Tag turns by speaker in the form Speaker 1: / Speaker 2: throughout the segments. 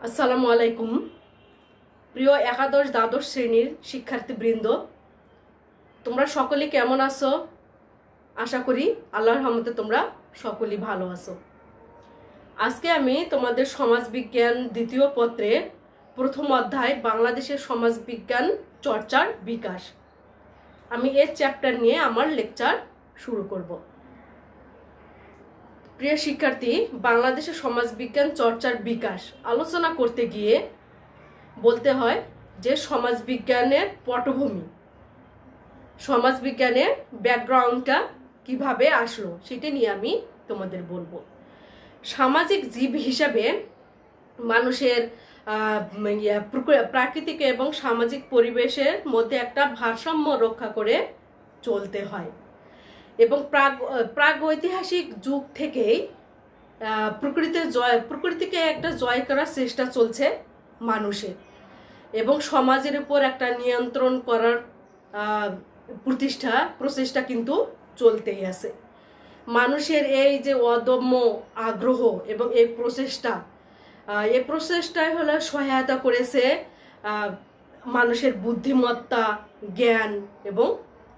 Speaker 1: আসসালামু আলাইকুম। প্রিয় একাদশ দ্বাদশ শ্রেণীর শিক্ষার্থীবৃন্দ, তোমরা সকলে কেমন আছো? আশা করি আল্লাহর রহমতে তোমরা সকলেই ভালো আছো। আজকে আমি তোমাদের সমাজবিজ্ঞান দ্বিতীয় পত্রের প্রথম অধ্যায় বাংলাদেশের সমাজবিজ্ঞান চর্চার বিকাশ, আমি এই চ্যাপ্টার নিয়ে আমার লেকচার শুরু করব। প্রিয় শিক্ষার্থী, বাংলাদেশের সমাজবিজ্ঞান চর্চার বিকাশ আলোচনা করতে গিয়ে বলতে হয় যে সমাজবিজ্ঞানের পটভূমি, সমাজবিজ্ঞানের ব্যাকগ্রাউন্ডটা কিভাবে আসলো সেটা নিয়ে আমি তোমাদের বলবো। সামাজিক জীব হিসাবে মানুষের প্রাকৃতিক এবং সামাজিক পরিবেশের মধ্যে একটা ভারসাম্য রক্ষা করে চলতে হয় এবং প্রাগৈতিহাসিক যুগ থেকেই প্রকৃতিকে একটা জয় করার চেষ্টা চলছে মানুষের, এবং সমাজের উপর একটা নিয়ন্ত্রণ করার প্রচেষ্টা কিন্তু চলতেই আছে। মানুষের এই যে অদম্য আগ্রহ এবং এই প্রচেষ্টায় হলো সহায়তা করেছে মানুষের বুদ্ধিমত্তা, জ্ঞান এবং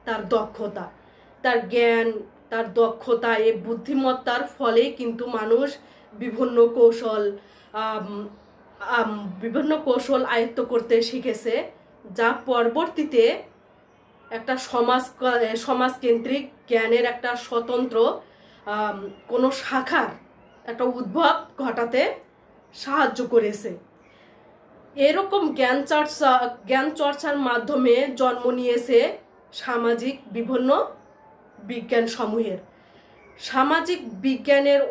Speaker 1: তার দক্ষতা। তার জ্ঞান, তার দক্ষতা, এই বুদ্ধিমত্তার ফলেই কিন্তু মানুষ বিভিন্ন কৌশল আয়ত্ত করতে শিখেছে, যা পরবর্তীতে একটা সমাজকেন্দ্রিক জ্ঞানের একটা স্বতন্ত্র কোনো শাখার একটা উদ্ভব ঘটাতে সাহায্য করেছে। এরকম জ্ঞান চর্চার মাধ্যমে জন্ম নিয়েছে সামাজিক বিভিন্ন বিজ্ঞান সমূহের। সামাজিক বিজ্ঞানের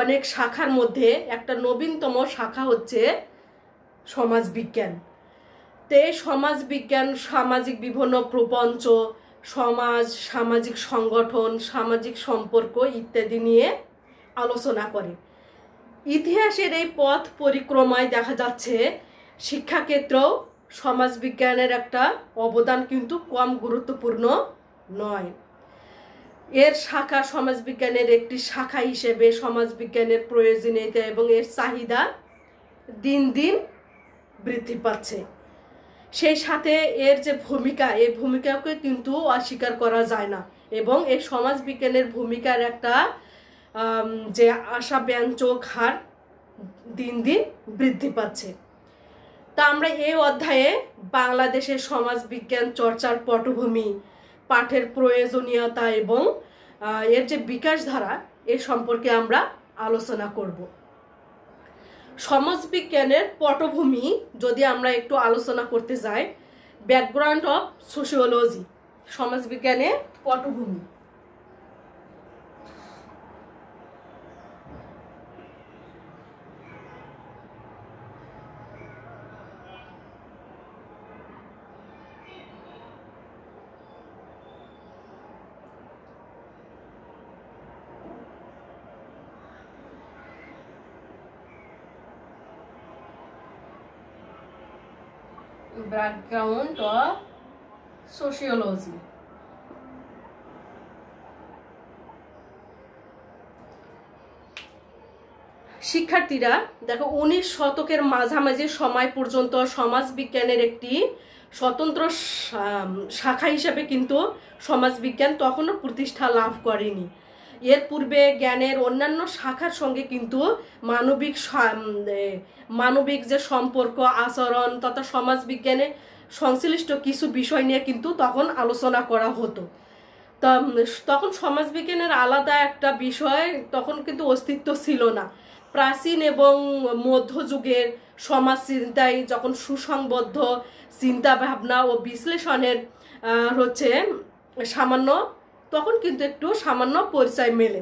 Speaker 1: অনেক শাখার মধ্যে একটা নবীনতম শাখা হচ্ছে সমাজবিজ্ঞান। তো এই সমাজবিজ্ঞান সামাজিক বিভিন্ন প্রপঞ্চ, সামাজিক সংগঠন, সামাজিক সম্পর্ক ইত্যাদি নিয়ে আলোচনা করে। ইতিহাসের এই পথ পরিক্রমায় দেখা যাচ্ছে শিক্ষাক্ষেত্রেও সমাজবিজ্ঞানের একটা অবদান কিন্তু কম গুরুত্বপূর্ণ নয়। এর শাখা, সমাজবিজ্ঞানের একটি শাখা হিসেবে সমাজবিজ্ঞানের প্রয়োজনীয়তা এবং এর চাহিদা দিন দিন বৃদ্ধি পাচ্ছে। সেই সাথে এর যে ভূমিকা, এই ভূমিকাকে কিন্তু অস্বীকার করা যায় না, এবং এই সমাজবিজ্ঞানের ভূমিকার একটা যে আশাব্যঞ্জক হার দিন দিন বৃদ্ধি পাচ্ছে। তা আমরা এই অধ্যায়ে বাংলাদেশের সমাজবিজ্ঞান চর্চার পটভূমি, পাঠের প্রয়োজনীয়তা এবং এর যে বিকাশ ধারা, এ সম্পর্কে আমরা আলোচনা করব। সমাজবিজ্ঞানের পটভূমি যদি আমরা একটু আলোচনা করতে যাই, ব্যাকগ্রাউন্ড অফ সোশিওলজি, সমাজবিজ্ঞানের পটভূমি। Background of sociology. শিক্ষার্থীরা দেখো, 19 শতকের মাঝামাঝি সময় পর্যন্ত সমাজবিজ্ঞানের একটি স্বতন্ত্র শাখা হিসেবে কিন্তু সমাজবিজ্ঞান তখনও প্রতিষ্ঠা লাভ করেনি। এর পূর্বে জ্ঞানের অন্যান্য শাখার সঙ্গে কিন্তু মানবিক যে সম্পর্ক, আচরণ তথা সমাজবিজ্ঞানে সংশ্লিষ্ট কিছু বিষয় নিয়ে কিন্তু তখন আলোচনা করা হতো। তখন সমাজবিজ্ঞানের আলাদা একটা বিষয় তখন কিন্তু অস্তিত্ব ছিল না। প্রাচীন এবং মধ্যযুগের সমাজ চিন্তায় যখন সুসংবদ্ধ চিন্তা ভাবনা ও বিশ্লেষণের তখন কিন্তু একটু সামান্য পরিচয় মেলে।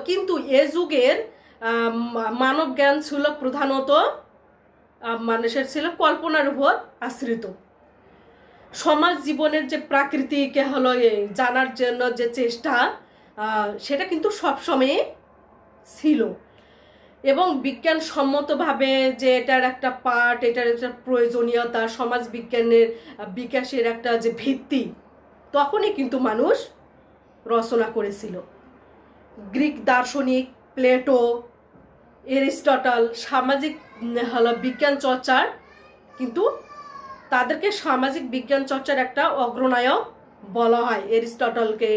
Speaker 1: কিন্তু এ যুগের মানব জ্ঞান ছিল প্রধানত মানুষের ছিল কল্পনার উপর আশ্রিত। সমাজ জীবনের যে প্রাকৃতিক হলো জানার জন্য যে চেষ্টা, সেটা কিন্তু সবসময় ছিল, এবং বিজ্ঞানসম্মতভাবে যে এটার একটা পার্ট, এটার একটা প্রয়োজনীয়তা, সমাজ বিজ্ঞানের বিকাশের একটা যে ভিত্তি, তখনই কিন্তু মানুষ রচনা করেছিল। গ্রিক দার্শনিক প্লেটো, এরিস্টটল সামাজিক হলো বিজ্ঞান চর্চার কিন্তু তাদেরকে সামাজিক বিজ্ঞান চর্চার একটা অগ্রনায়ক বলা হয়। এরিস্টটলকে,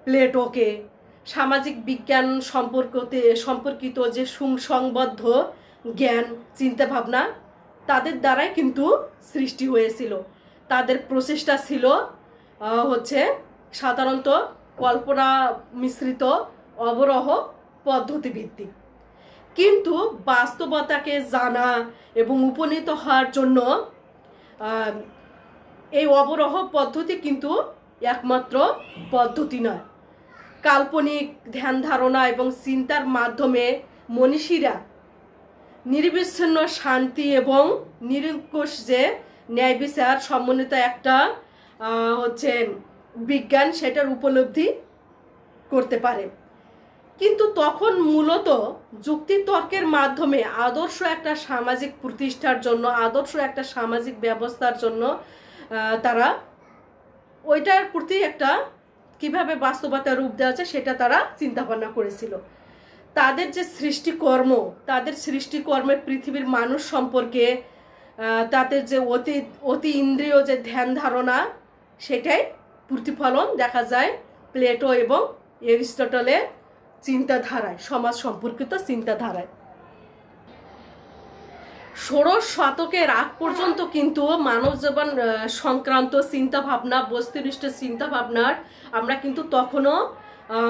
Speaker 1: প্লেটোকে সামাজিক বিজ্ঞান সম্পর্কিত যে সুসংবদ্ধ জ্ঞান চিন্তাভাবনা তাদের দ্বারাই কিন্তু সৃষ্টি হয়েছিল। তাদের প্রচেষ্টা ছিল হচ্ছে সাধারণত কল্পনা মিশ্রিত অবরোহ পদ্ধতি ভিত্তিক, কিন্তু বাস্তবতাকে জানা এবং উপনীত হওয়ার জন্য এই অবরোহ পদ্ধতি কিন্তু একমাত্র পদ্ধতি নয়। কাল্পনিক ধ্যান ধারণা এবং চিন্তার মাধ্যমে মনীষীরা নিরবিচ্ছিন্ন শান্তি এবং নিরঙ্কুশ যে ন্যায় বিচার সমন্বিত একটা হচ্ছে বিজ্ঞান সেটার উপলব্ধি করতে পারে। কিন্তু তখন মূলত যুক্তিতর্কের মাধ্যমে আদর্শ একটা সামাজিক প্রতিষ্ঠার জন্য, আদর্শ একটা সামাজিক ব্যবস্থার জন্য তারা ওইটার প্রতি একটা কিভাবে বাস্তবতা রূপ দেওয়া যায় সেটা তারা চিন্তা ভাবনা করেছিল। তাদের যে সৃষ্টিকর্ম, তাদের সৃষ্টিকর্মের পৃথিবীর মানুষ সম্পর্কে তাদের যে অতি ইন্দ্রিয় যে ধ্যান ধারণা সেটাই প্রতিফলন দেখা যায় প্লেটো এবং এরিস্টটলের চিন্তাধারায়, সমাজ সম্পর্কিত চিন্তাধারায়। 16 শতকের আগ পর্যন্ত কিন্তু মানব জীবন সংক্রান্ত চিন্তা ভাবনা, বস্তুনিষ্ঠ চিন্তা ভাবনার আমরা কিন্তু তখনও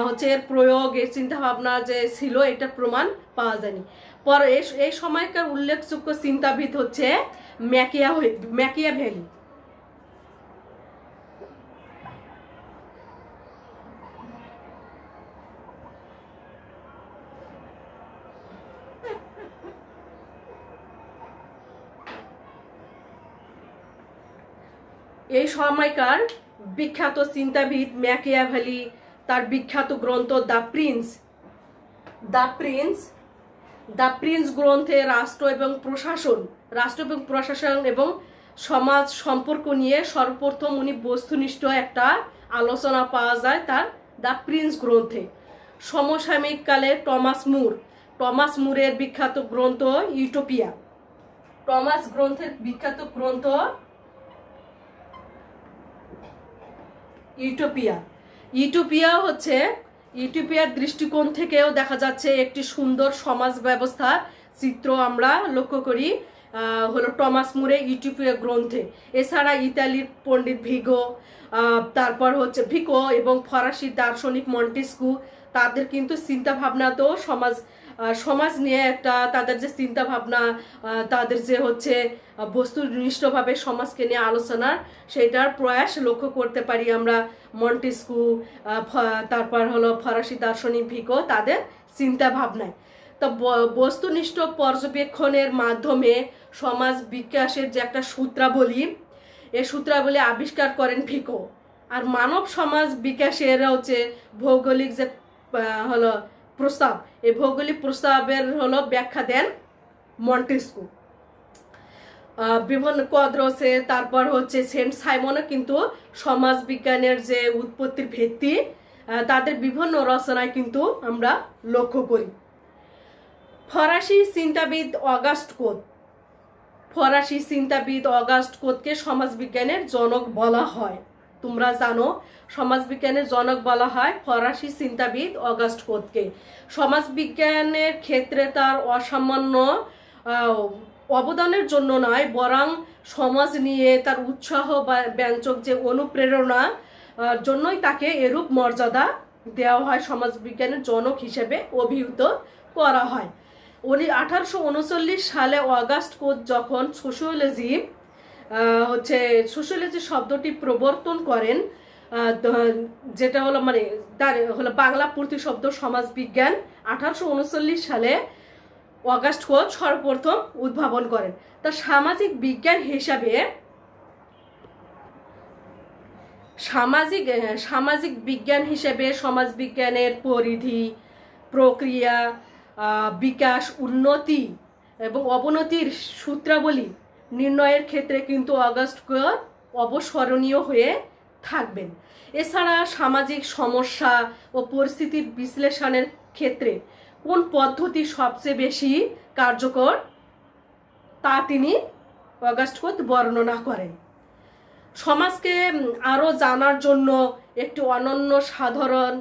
Speaker 1: হচ্ছে এর প্রয়োগ, এর চিন্তা ভাবনা যে ছিল এটার প্রমাণ পাওয়া যায়নি। পরে এই সময়কার উল্লেখযোগ্য চিন্তাবিদ হচ্ছে ম্যাকিয়াভেলি। এই সময়কার বিখ্যাত চিন্তাবিদ ম্যাকিয়াভেলি তার বিখ্যাত গ্রন্থ দ্য প্রিন্স গ্রন্থে রাষ্ট্র এবং প্রশাসন এবং সমাজ সম্পর্ক নিয়ে সর্বপ্রথম উনি বস্তুনিষ্ঠ একটা আলোচনা পাওয়া যায় তার দ্য প্রিন্স গ্রন্থে। সমসাময়িক কালে টমাস মুরের বিখ্যাত গ্রন্থ ইউটোপিয়া, ইউটোপিয়ার দৃষ্টিকোণ থেকেও দেখা যাচ্ছে একটি সুন্দর সমাজ ব্যবস্থার চিত্র আমরা লক্ষ্য করি হলো টমাস মুরে ইউটোপিয়া গ্রন্থে। এছাড়া ইতালির পণ্ডিত তারপর হচ্ছে ভিকো এবং ফরাসি দার্শনিক মন্টেস্কু তাদের কিন্তু চিন্তা ভাবনাতেও সমাজ নিয়ে একটা তাদের যে চিন্তা ভাবনা, তাদের যে হচ্ছে বস্তুনিষ্ঠভাবে সমাজকে নিয়ে আলোচনার সেটার প্রয়াস লক্ষ্য করতে পারি আমরা মন্টেস্কু, তারপর হলো ফরাসি দার্শনিক ভিকো তাদের চিন্তা ভাবনায়। তো বস্তুনিষ্ঠ পর্যবেক্ষণের মাধ্যমে সমাজ বিকাশের যে একটা সূত্রাবলী, এই সূত্রাবলী আবিষ্কার করেন ভিকো। আর মানব সমাজ বিকাশের হচ্ছে ভৌগোলিক যে হলো প্রস্তাব, এই ভৌগোলিক প্রস্তাবের হলো ব্যাখ্যা দেন মন্টেস্কু। বিভিন্ন কোয়াদ্রোসে তারপর হচ্ছে সেন্ট সাইমনও কিন্তু সমাজ বিজ্ঞানের যে উৎপত্তির ভিত্তি তাদের বিভিন্ন রচনায় কিন্তু আমরা লক্ষ্য করি। ফরাসি চিন্তাবিদ অগাস্ট কোতকে সমাজবিজ্ঞানের জনক বলা হয়। তোমরা জানো সমাজবিজ্ঞানের জনক বলা হয় ফরাসি চিন্তাবিদ অগাস্ট কোতকে। সমাজবিজ্ঞানের ক্ষেত্রে তার অসামান্য অবদানের জন্য নয়, বরং সমাজ নিয়ে তার উৎসাহ বা ব্যঞ্জক যে অনুপ্রেরণা জন্যই তাকে এরূপ মর্যাদা দেওয়া হয়, সমাজবিজ্ঞানের জনক হিসেবে অভিহিত করা হয়। 1839 সালে অগাস্ট কোত যখন সোশিওলজি শব্দটি প্রবর্তন করেন, যেটা হলো মানে তার হলো বাংলা প্রতিশব্দ সমাজবিজ্ঞান, 1839 সালে অগাস্ট কোত সর্বপ্রথম উদ্ভাবন করেন। তা সামাজিক বিজ্ঞান হিসাবে সমাজবিজ্ঞানের পরিধি, প্রক্রিয়া, বিকাশ, উন্নতি এবং অবনতির সূত্রাবলী নির্ণয়ের ক্ষেত্রে কিন্তু অগাস্ট কোত অবস্মরণীয় হয়ে থাকবেন। এছাড়া সামাজিক সমস্যা ও পরিস্থিতির বিশ্লেষণের ক্ষেত্রে কোন পদ্ধতি সবচেয়ে বেশি কার্যকর তা তিনি অগাস্ট কোত বর্ণনা করেন। সমাজকে আরও জানার জন্য একটি অনন্য সাধারণ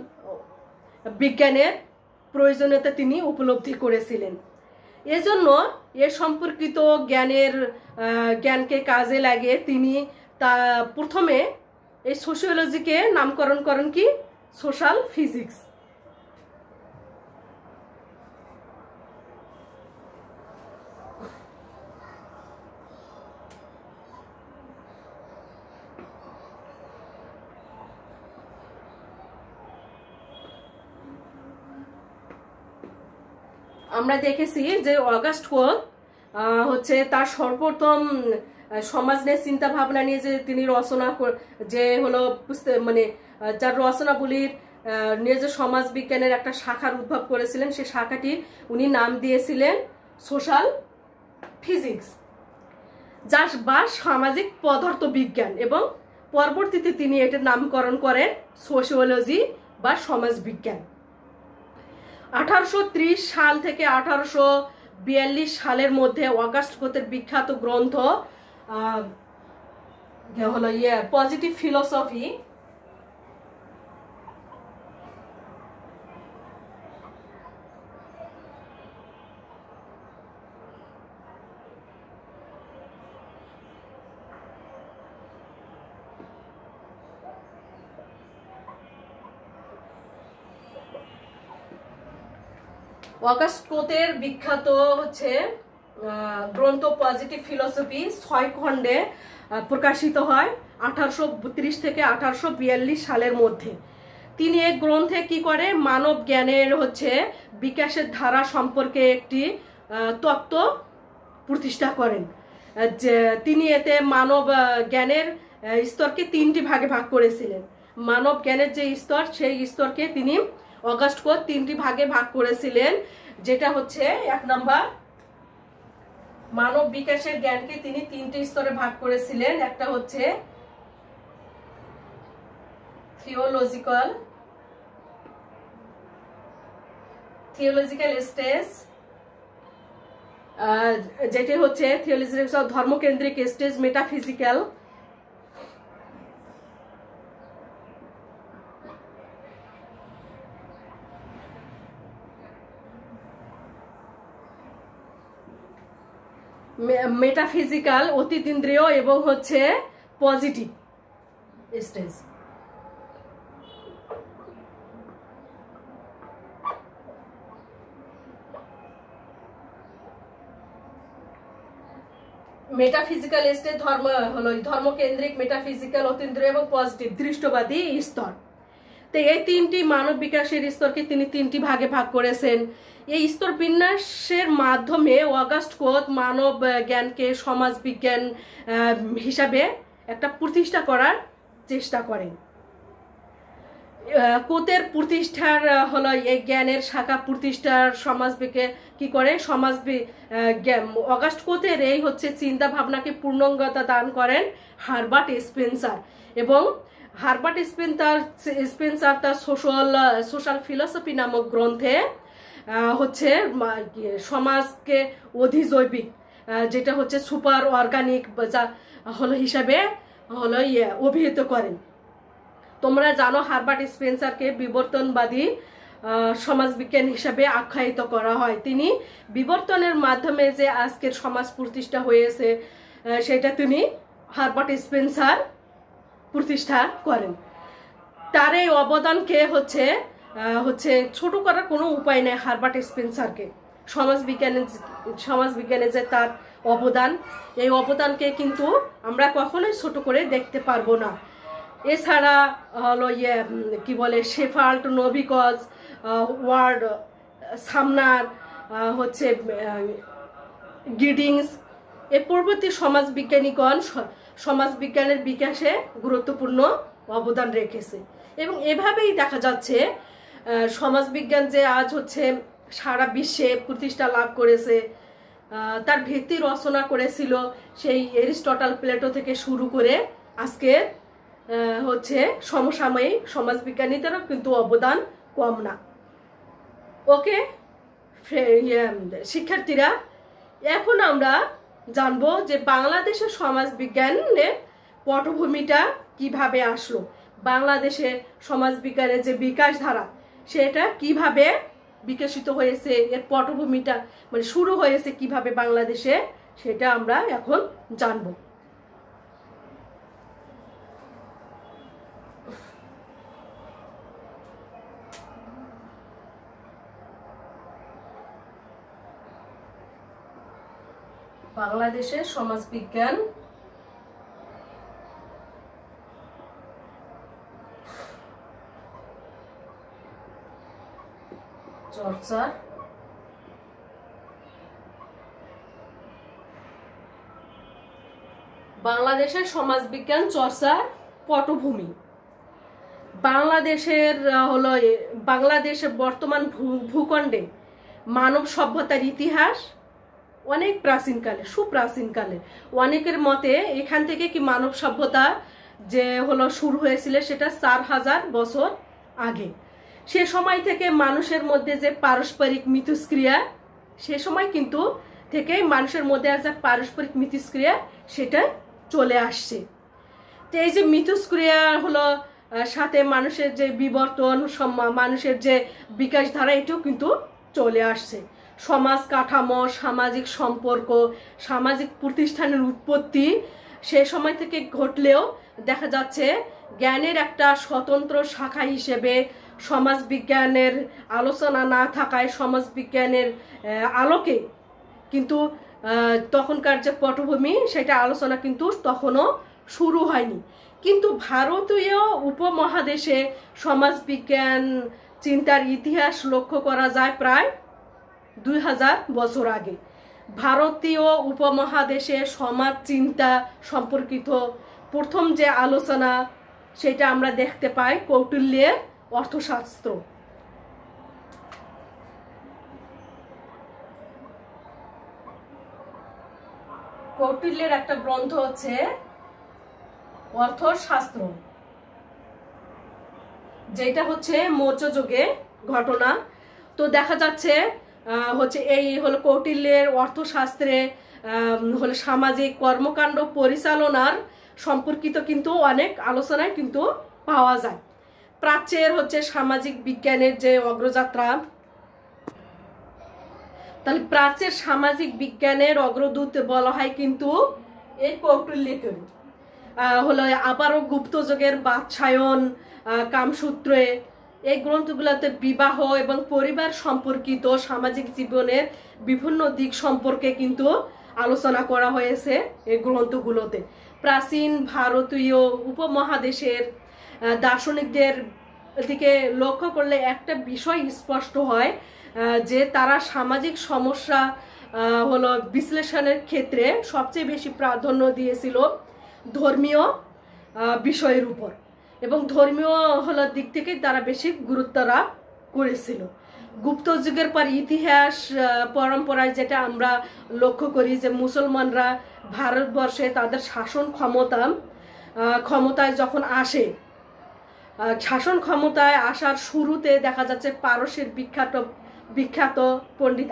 Speaker 1: বিজ্ঞানের প্রয়োজনীয়তা তিনি উপলব্ধি করেছিলেন। এজন্য এ সম্পর্কিত জ্ঞানকে কাজে লাগিয়ে তিনি প্রথমে এই সোশিওলজিকে নামকরণ করেন কি সোশ্যাল ফিজিক্স। আমরা দেখেছি যে অগাস্ট কোত হচ্ছে তার সর্বপ্রথম সমাজ নিয়ে চিন্তা ভাবনা নিয়ে যে তিনি রচনা যে হলো মানে যার রচনাবলীর নিয়ে যে সমাজ বিজ্ঞানের একটা শাখার উদ্ভব করেছিলেন, সেই শাখাটির উনি নাম দিয়েছিলেন সোশ্যাল ফিজিক্স, যা বা সামাজিক পদার্থ বিজ্ঞান, এবং পরবর্তীতে তিনি এটার নামকরণ করেন সোশিওলজি বা সমাজ বিজ্ঞান। 1830 সাল থেকে 1842 সালের মধ্যে অগাস্ট কোতের বিখ্যাত গ্রন্থ হলো পজিটিভ ফিলোসফি, অগাস্ট কোতের বিখ্যাত হচ্ছে গ্রন্থ পজিটিভ ফিলোসফি 6 খণ্ডে প্রকাশিত হয় 1832 থেকে 1842 সালের মধ্যে। তিনি এই গ্রন্থে কি করে মানব জ্ঞানের হচ্ছে বিকাশের ধারা সম্পর্কে একটি তত্ত্ব প্রতিষ্ঠা করেন। যে তিনি এতে মানব জ্ঞানের স্তরকে 3টি ভাগে ভাগ করেছিলেন। মানব জ্ঞানের যে স্তর, সেই স্তরকে তিনি অগাস্ট কোত 3টি ভাগে ভাগ করেছিলেন। যেটা হচ্ছে 1 নম্বর, মানব বিকাশের জ্ঞানকে তিনি 3টি স্তরে ভাগ করেছিলেন। একটা হচ্ছে থিওলজিক্যাল স্টেজ, যেটি হচ্ছে থিওলজিক্যাল ধর্মকেন্দ্রিক স্টেজ, মেটাফিজিক্যাল, মেটাফিজিক্যাল অতীন্দ্রিয়, এবং হচ্ছে পজিটিভ স্টেজ। মেটাফিজিক্যাল স্টেজ ধর্মকেন্দ্রিক, মেটাফিজিক্যাল, অতীন্দ্রিয় এবং পজিটিভ দৃষ্টবাদী স্তর। তো এই 3টি মানব বিকাশের স্তরকে তিনি 3টি ভাগে ভাগ করেছেন। এই স্তর বিন্যাসের মাধ্যমে অগাস্ট কোত মানব জ্ঞানকে সমাজ বিজ্ঞান হিসাবে একটা প্রতিষ্ঠা করার চেষ্টা করেন। কোতের প্রতিষ্ঠার হলো এই জ্ঞানের শাখা প্রতিষ্ঠার সমাজকে কি করে অগাস্ট কোতের এই হচ্ছে চিন্তা ভাবনাকে পূর্ণাঙ্গতা দান করেন হারবার্ট স্পেন্সার, এবং হারবার্ট স্পেন্সার তার সোশ্যাল ফিলোসফি নামক গ্রন্থে হচ্ছে সমাজকে অধিজৈবিক, যেটা হচ্ছে সুপার অর্গানিক যা হলো হিসাবে হলো অভিহিত করেন। তোমরা জানো হারবার্ট স্পেন্সারকে বিবর্তনবাদী সমাজবিজ্ঞান হিসাবে আখ্যায়িত করা হয়। তিনি বিবর্তনের মাধ্যমে যে আজকের সমাজ প্রতিষ্ঠা হয়েছে সেটা তিনি হারবার্ট স্পেন্সার প্রতিষ্ঠা করেন। তার এই অবদানকে হচ্ছে ছোট করার কোনো উপায় নেই। হারবার্ট স্পেন্সারকে সমাজবিজ্ঞানে যে তার অবদান, এই অবদানকে কিন্তু আমরা কখনোই ছোট করে দেখতে পারবো না। এছাড়া হলো কি বলে শেফাল্ড, নোভিকজ, ওয়ার্ড, সামনার, হচ্ছে গিডিংস, এ পরবর্তী সমাজবিজ্ঞানীগণ সমাজবিজ্ঞানের বিকাশে গুরুত্বপূর্ণ অবদান রেখেছে। এবং এভাবেই দেখা যাচ্ছে সমাজবিজ্ঞান যে আজ হচ্ছে সারা বিশ্বে প্রতিষ্ঠা লাভ করেছে, তার ভিত্তি রচনা করেছিল সেই এরিস্টটল, প্লেটো থেকে শুরু করে আজকে হচ্ছে সমসাময়িক সমাজবিজ্ঞানীদেরও কিন্তু অবদান কম না। ওকে। শিক্ষার্থীরা, এখন আমরা জানবো যে বাংলাদেশের সমাজবিজ্ঞানের পটভূমিটা কিভাবে আসলো, বাংলাদেশের সমাজবিজ্ঞানের যে বিকাশ ধারা সেটা কিভাবে বিকশিত হয়েছে, এর পটভূমিটা মানে শুরু হয়েছে কিভাবে বাংলাদেশে, সেটা আমরা এখন জানবো। বাংলাদেশের সমাজবিজ্ঞান চর্চার বাংলাদেশের সমাজবিজ্ঞান চর্চার পটভূমি। বাংলাদেশের বাংলাদেশের বর্তমান ভূখণ্ডে মানব সভ্যতার ইতিহাস অনেক প্রাচীনকালে, সুপ্রাচীনকালে। অনেকের মতে এখান থেকে কি মানব সভ্যতা যে শুরু হয়েছিল সেটা 4000 বছর আগে। সে সময় থেকে মানুষের মধ্যে যে পারস্পরিক মিথস্ক্রিয়া, সে সময় কিন্তু থেকে মানুষের মধ্যে আর যে পারস্পরিক মিথস্ক্রিয়া সেটা চলে আসছে। তো এই যে মিথস্ক্রিয়া সাথে মানুষের যে বিবর্তন, মানুষের যে বিকাশ ধারা, এটাও কিন্তু চলে আসছে। সমাজ কাঠামো, সামাজিক সম্পর্ক, সামাজিক প্রতিষ্ঠানের উৎপত্তি সে সময় থেকে ঘটলেও দেখা যাচ্ছে জ্ঞানের একটা স্বতন্ত্র শাখা হিসেবে সমাজবিজ্ঞানের আলোচনা না থাকায়, সমাজবিজ্ঞানের আলোকে কিন্তু তখনকার যে পটভূমি সেটা আলোচনা কিন্তু তখনও শুরু হয়নি। কিন্তু ভারতীয় উপমহাদেশে সমাজবিজ্ঞান চিন্তার ইতিহাস লক্ষ্য করা যায় প্রায় 2000 বছর আগে। ভারতীয় উপমহাদেশে সমাজ চিন্তা সম্পর্কিত প্রথম যে আলোচনা সেটা আমরা দেখতে পাই কৌটিল্যের অর্থশাস্ত্র। কৌটিল্যের একটা গ্রন্থ হচ্ছে অর্থশাস্ত্র, যেটা হচ্ছে মৌর্য যুগে ঘটনা। তো দেখা যাচ্ছে এই কৌটিল্যের অর্থশাস্ত্রে সামাজিক কর্মকাণ্ড পরিচালনার সম্পর্কিত কিন্তু অনেক আলোচনায় কিন্তু পাওয়া যায়। প্রাচ্যের সামাজিক বিজ্ঞানের যে অগ্রযাত্রা, তাহলে প্রাচ্যের সামাজিক বিজ্ঞানের অগ্রদূত বলা হয় কিন্তু এই কৌটিল্যকে। আবারও গুপ্ত যুগের বাৎসায়ন, কামসূত্রে, এই গ্রন্থগুলোতে বিবাহ এবং পরিবার সম্পর্কিত সামাজিক জীবনের বিভিন্ন দিক সম্পর্কে কিন্তু আলোচনা করা হয়েছে এই গ্রন্থগুলোতে। প্রাচীন ভারতীয় উপমহাদেশের দার্শনিকদের দিকে লক্ষ্য করলে একটা বিষয় স্পষ্ট হয় যে তারা সামাজিক সমস্যা বিশ্লেষণের ক্ষেত্রে সবচেয়ে বেশি প্রাধান্য দিয়েছিল ধর্মীয় বিষয়ের উপর, এবং ধর্মীয় দিক থেকে তারা বেশি গুরুত্ব করেছিল। গুপ্ত যুগের পর ইতিহাস পরম্পরায় যেটা আমরা লক্ষ্য করি যে মুসলমানরা ভারতবর্ষে তাদের শাসন ক্ষমতায় যখন আসে, শাসন ক্ষমতায় আসার শুরুতে দেখা যাচ্ছে পারস্যের বিখ্যাত পণ্ডিত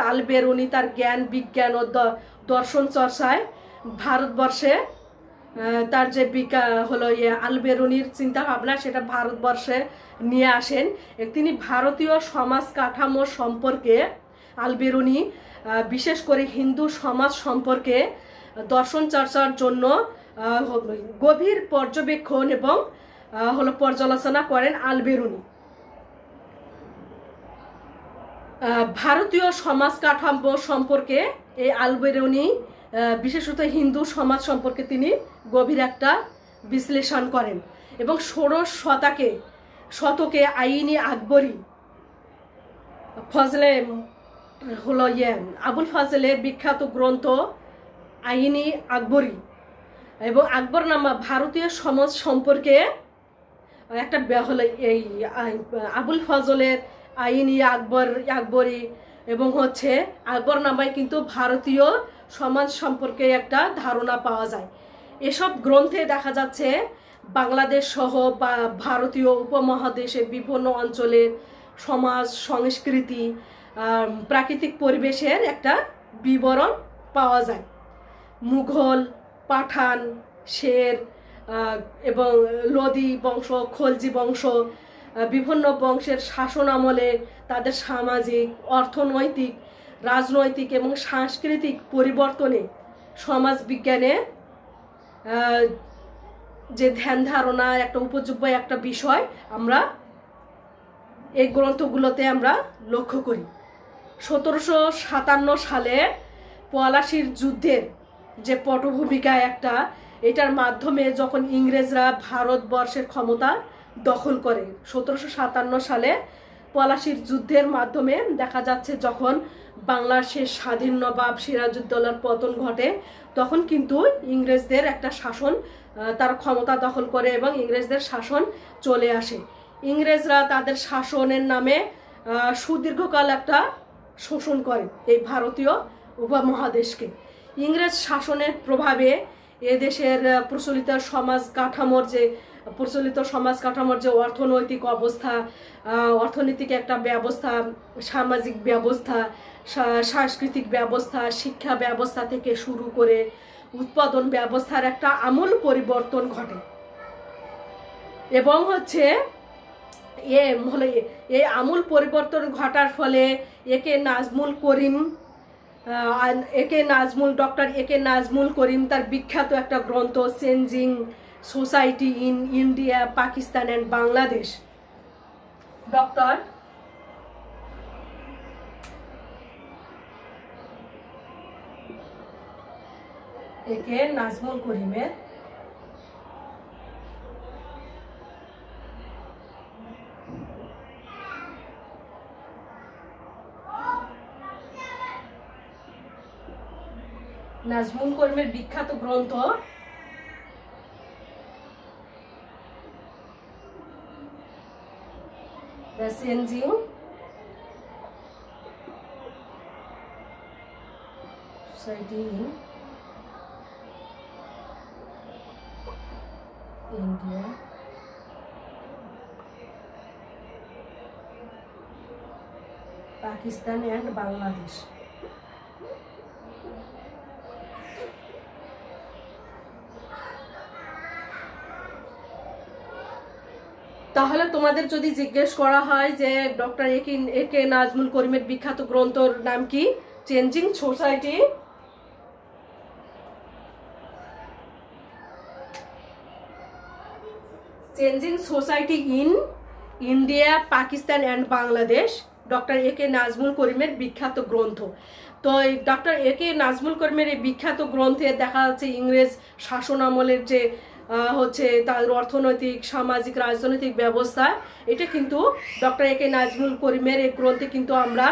Speaker 1: আল বেরুনি তার জ্ঞান বিজ্ঞান ও দর্শন চর্চায় ভারতবর্ষে তার যে আল বেরুনির চিন্তা ভাবনা সেটা ভারতবর্ষে নিয়ে আসেন। তিনি ভারতীয় সমাজ কাঠামো সম্পর্কে, আল বেরুনি বিশেষ করে হিন্দু সমাজ সম্পর্কে দর্শন চর্চার জন্য গভীর পর্যবেক্ষণ এবং পর্যালোচনা করেন আল বেরুনি। ভারতীয় সমাজ কাঠামো সম্পর্কে এই আল বেরুনি বিশেষত হিন্দু সমাজ সম্পর্কে তিনি গভীর একটা বিশ্লেষণ করেন, এবং ষোড়শ শতকে আইনি আকবরী ফজলে আবুল ফজলের বিখ্যাত গ্রন্থ আইনি আকবরী এবং আকবরনামা ভারতীয় সমাজ সম্পর্কে একটা এই আবুল ফজলের আইনি আকবরী এবং আকবরনামায় কিন্তু ভারতীয় সমাজ সম্পর্কে একটা ধারণা পাওয়া যায়। এসব গ্রন্থে দেখা যাচ্ছে বাংলাদেশ সহ বা ভারতীয় উপমহাদেশের বিভিন্ন অঞ্চলের সমাজ সংস্কৃতি প্রাকৃতিক পরিবেশের একটা বিবরণ পাওয়া যায়। মুঘল, পাঠান, শের এবং লোদি বংশ, খলজি বংশ, বিভিন্ন বংশের শাসন আমলে তাদের সামাজিক, অর্থনৈতিক, রাজনৈতিক এবং সাংস্কৃতিক পরিবর্তনে সমাজ বিজ্ঞানের যে ধ্যান ধারণা একটা উপযোগ্য একটা বিষয় আমরা এই গ্রন্থগুলোতে আমরা লক্ষ্য করি। 1757 সালে পলাশির যুদ্ধের যে পটভূমিকা একটা, এটার মাধ্যমে যখন ইংরেজরা ভারতবর্ষের ক্ষমতা দখল করে, 1757 সালে পলাশির যুদ্ধের মাধ্যমে দেখা যাচ্ছে যখন বাংলাদেশের স্বাধীন নবাব সিরাজউদ্দৌলার পতন ঘটে, তখন কিন্তু ইংরেজদের একটা শাসন তার ক্ষমতা দখল করে এবং ইংরেজদের শাসন চলে আসে। ইংরেজরা তাদের শাসনের নামে সুদীর্ঘকাল একটা শোষণ করে এই ভারতীয় উপমহাদেশকে। ইংরেজ শাসনের প্রভাবে এদেশের প্রচলিত সমাজ কাঠামোর যে অর্থনৈতিক অবস্থা, অর্থনৈতিক একটা ব্যবস্থা, সামাজিক ব্যবস্থা, সাংস্কৃতিক ব্যবস্থা, শিক্ষা ব্যবস্থা থেকে শুরু করে উৎপাদন ব্যবস্থার একটা আমূল পরিবর্তন ঘটে। এবং হচ্ছে এই আমূল পরিবর্তন ঘটার ফলে doctor A K Nazmul Karim তার বিখ্যাত একটা গ্রন্থ changing society in India, Pakistan and Bangladesh, doctor A K Nazmul করিমের বিখ্যাত গ্রন্থ the changing society in India, Pakistan and Bangladesh. তাহলে তোমাদের যদি জিজ্ঞেস করা হয় যে ডক্টর এ কে নাজমুল করিমের বিখ্যাত গ্রন্থর নাম কি, changing society in India, Pakistan and Bangladesh, doctor A K Nazmul করিমের বিখ্যাত গ্রন্থ। তো এই ডক্টর এ কে নাজমুল করিমের এই বিখ্যাত গ্রন্থে দেখা যাচ্ছে ইংরেজ শাসন আমলের যে হচ্ছে তাদের অর্থনৈতিক, সামাজিক, রাজনৈতিক ব্যবস্থা, এটা কিন্তু ডক্টর এ কে নাজমুল করিমের এই গ্রন্থে কিন্তু আমরা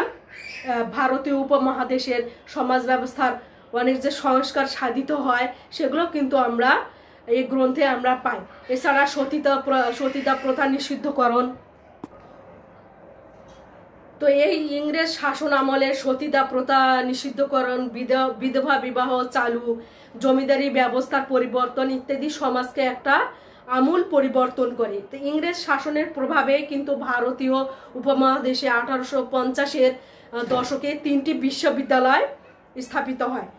Speaker 1: ভারতীয় উপমহাদেশের সমাজ ব্যবস্থার অনেক যে সংস্কার সাধিত হয় সেগুলো কিন্তু আমরা এই গ্রন্থে আমরা পাই। এছাড়া সতীদাহ প্রথা নিষিদ্ধকরণ, তো এই ইংরেজ শাসন আমলে সতীদাহ প্রথা নিষিদ্ধকরণ, বিধবা বিবাহ চালু, জমিদারি ব্যবস্থার পরিবর্তন ইত্যাদি সমাজকে একটা আমূল পরিবর্তন করে। তো ইংরেজ শাসনের প্রভাবে কিন্তু ভারতীয় উপমহাদেশে 1850-এর দশকে 3টি বিশ্ববিদ্যালয় স্থাপিত হয়।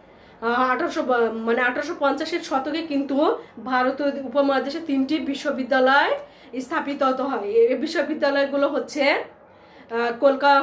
Speaker 1: 1850-এর শতকে কিন্তু ভারতীয় উপমহাদেশে 3টি বিশ্ববিদ্যালয় স্থাপিত হয়। এই বিশ্ববিদ্যালয়গুলো হচ্ছে কলকাতা